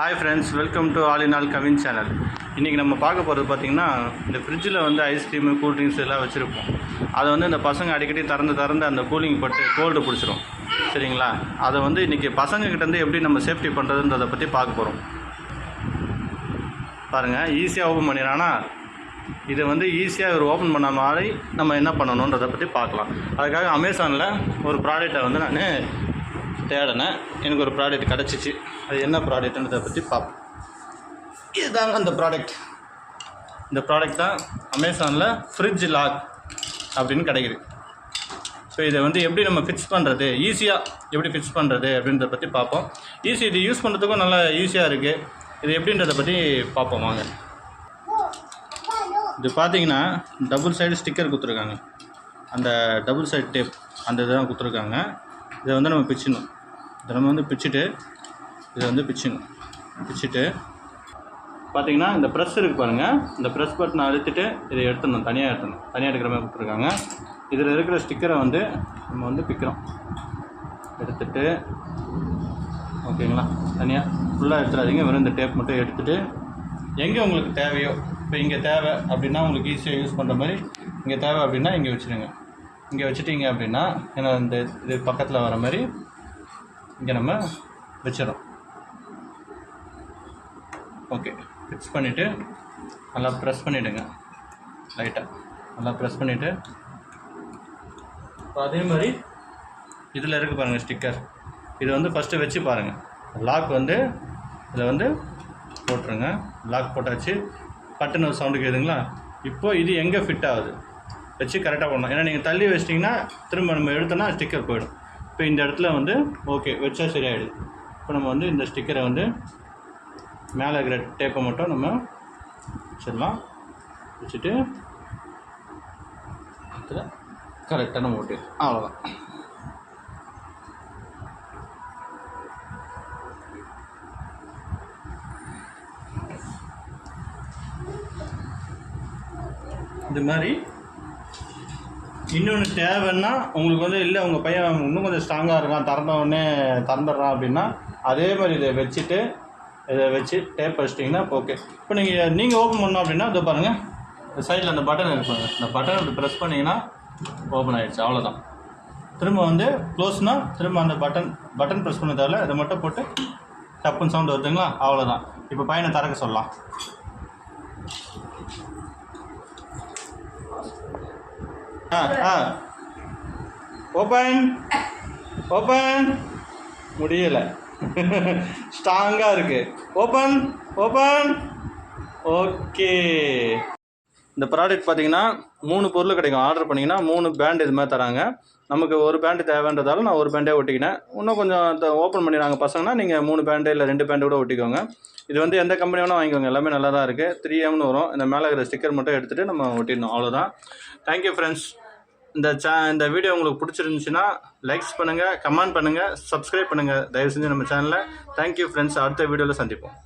Hi friends, welcome to All in All Kavin channel. இன்றைக்கி நம்ம பார்க்க போகிறது பார்த்திங்கன்னா இந்த ஃப்ரிட்ஜில் வந்து ஐஸ்கிரீமு கூல் ட்ரிங்க்ஸ் எல்லாம் வச்சுருப்போம். அதை வந்து இந்த பசங்க அடிக்கடி திறந்து அந்த கூலிங் பட்டு கோல்டு பிடிச்சிரும். சரிங்களா? அதை வந்து இன்றைக்கி பசங்கக்கிட்டேருந்து எப்படி நம்ம சேஃப்டி பண்ணுறதுன்றதை பற்றி பார்க்க போகிறோம். பாருங்கள், ஈஸியாக ஓப்பன் பண்ணிடுறானா இதை வந்து ஈஸியாக ஒரு ஓப்பன் பண்ண மாதிரி நம்ம என்ன பண்ணணுன்றதை பற்றி பார்க்கலாம். அதுக்காக அமேசானில் ஒரு ப்ராடக்டை வந்து நான் தேடினேன். எனக்கு ஒரு ப்ராடக்ட் கிடச்சிச்சு. அது என்ன ப்ராடக்ட்ன்றதை பற்றி பார்ப்போம். இதுதாங்க அந்த ப்ராடக்ட். இந்த ப்ராடக்ட் தான் அமேசானில் ஃப்ரிட்ஜ் லாக் அப்படின்னு கிடைக்குது. ஸோ இதை வந்து எப்படி நம்ம ஃபிக்ஸ் பண்ணுறது, ஈஸியாக எப்படி ஃபிக்ஸ் பண்ணுறது அப்படின்றத பற்றி பார்ப்போம். இது யூஸ் பண்ணுறதுக்கும் நல்லா ஈஸியாக இருக்குது. இது எப்படின்றத பற்றி பார்ப்போம் வாங்க. இது பார்த்தீங்கன்னா டபுள் சைடு ஸ்டிக்கர் கொடுத்துருக்காங்க. அந்த டபுள் சைடு டேப் அந்த இதுதான் கொடுத்துருக்காங்க. இதை வந்து நம்ம பிச்சிடணும். இதை நம்ம வந்து பிச்சுட்டு இதை வந்து பிச்சுட்டு பார்த்தீங்கன்னா இந்த ப்ரெஸ் இருக்குது பாருங்கள். இந்த ப்ரெஸ் பட்டனை அழுத்திட்டு இதை எடுத்துடணும். தனியாக எடுக்கிற மாதிரி கொடுத்துருக்காங்க. இதில் இருக்கிற ஸ்டிக்கரை வந்து நம்ம வந்து பிக்கிறோம். எடுத்துட்டு ஓகேங்களா, தனியாக ஃபுல்லாக எடுத்துடாதீங்க. வெறும் இந்த டேப் மட்டும் எடுத்துகிட்டு எங்கே உங்களுக்கு தேவையோ, இப்போ இங்கே தேவை அப்படின்னா உங்களுக்கு ஈஸியாக யூஸ் பண்ணுற மாதிரி இங்கே தேவை அப்படின்னா இங்கே வச்சுருங்க. இங்கே வச்சுட்டிங்க அப்படின்னா ஏன்னா இந்த இது பக்கத்தில் வர மாதிரி இங்கே நம்ம வச்சிடறோம். ஓகே, ஃபிக்ஸ் பண்ணிவிட்டு நல்லா ப்ரெஸ் பண்ணிவிடுங்க. லைட்டாக நல்லா ப்ரெஸ் பண்ணிவிட்டு இப்போ அதே மாதிரி இதில் இருக்குது பாருங்கள் ஸ்டிக்கர். இது வந்து ஃபஸ்ட்டு வச்சு பாருங்கள். லாக் வந்து இதில் வந்து போட்டுருங்க. லாக் போட்டாச்சு. பட்டன் ஒரு சவுண்டு கேட்குதுங்களா? இப்போது இது எங்கே ஃபிட் ஆகுது வச்சு கரெக்டாக பண்ணணும். ஏன்னா நீங்கள் தள்ளி வச்சிட்டிங்கன்னா திரும்ப நம்ம எடுத்தோன்னா ஸ்டிக்கர் போயிடும். இப்போ இந்த இடத்துல வந்து ஓகே வச்சா சரியாயிடுது. இப்போ நம்ம வந்து இந்த ஸ்டிக்கரை வந்து மேலே இருக்கிற டேப்பை மட்டும் நம்ம வச்சிடலாம். வச்சுட்டு இதில் கரெக்டாக நம்ம ஓட்டு. அவ்வளோதான். இது மாதிரி இன்னொன்று தேவைன்னா உங்களுக்கு வந்து இல்லை உங்கள் பையன் இன்னும் கொஞ்சம் ஸ்ட்ராங்காக இருக்கான், திறந்துடுறான் அப்படின்னா அதே மாதிரி இதை வச்சு டேப் வச்சிட்டிங்கன்னா ஓகே. இப்போ நீங்கள் ஓப்பன் பண்ணோம் அப்படின்னா இதை பாருங்கள், இந்த சைடில் அந்த பட்டன் இருப்பாங்க. இந்த பட்டன் அப்படி ப்ரெஸ் பண்ணிங்கன்னா ஓப்பன் ஆகிடுச்சு. அவ்வளோதான். திரும்ப வந்து க்ளோஸ்னால் திரும்ப அந்த பட்டன் ப்ரெஸ் பண்ண தேவையில்ல. இதை மட்டும் போட்டு டப்புன்னு சவுண்டு வருதுங்களா? அவ்வளோதான். இப்போ பையனை திறக்க சொல்லலாம். ஓப்பன் முடியலை, ஸ்ட்ராங்காக இருக்குது. Open okay. இந்த ப்ராடக்ட் பார்த்தீங்கன்னா 3 பொருள் கிடைக்கும். ஆர்டர் பண்ணிங்கன்னா 3 பேண்ட் இது மாதிரி தராங்க. நமக்கு ஒரு பேண்டு தேவைன்றதால நான் ஒரு பேண்டே ஒட்டிக்கினேன். இன்னும் கொஞ்சம் ஓப்பன் பண்ணிடுறாங்க பசங்கன்னா நீங்கள் 3 பேண்டு இல்லை 2 பேண்டு கூட ஒட்டிக்கோங்க. இது வந்து எந்த கம்பெனி வேணால் வாங்கிக்கோங்க. எல்லாமே நல்லா தான் இருக்குது. 3Mனு வரும். இந்த மேலே இருக்கிற ஸ்டிக்கர் மட்டும் எடுத்துகிட்டு நம்ம ஒட்டிடணும். அவ்வளோதான். Thank you friends. இந்த வீடியோ உங்களுக்கு பிடிச்சிருந்துச்சுன்னா லைக்ஸ் பண்ணுங்கள், கமெண்ட் பண்ணுங்கள், சப்ஸ்கிரைப் பண்ணுங்கள் தயவு செஞ்சு நம்ம சேனலை. Thank you friends. அடுத்த வீடியோவில் சந்திப்போம்.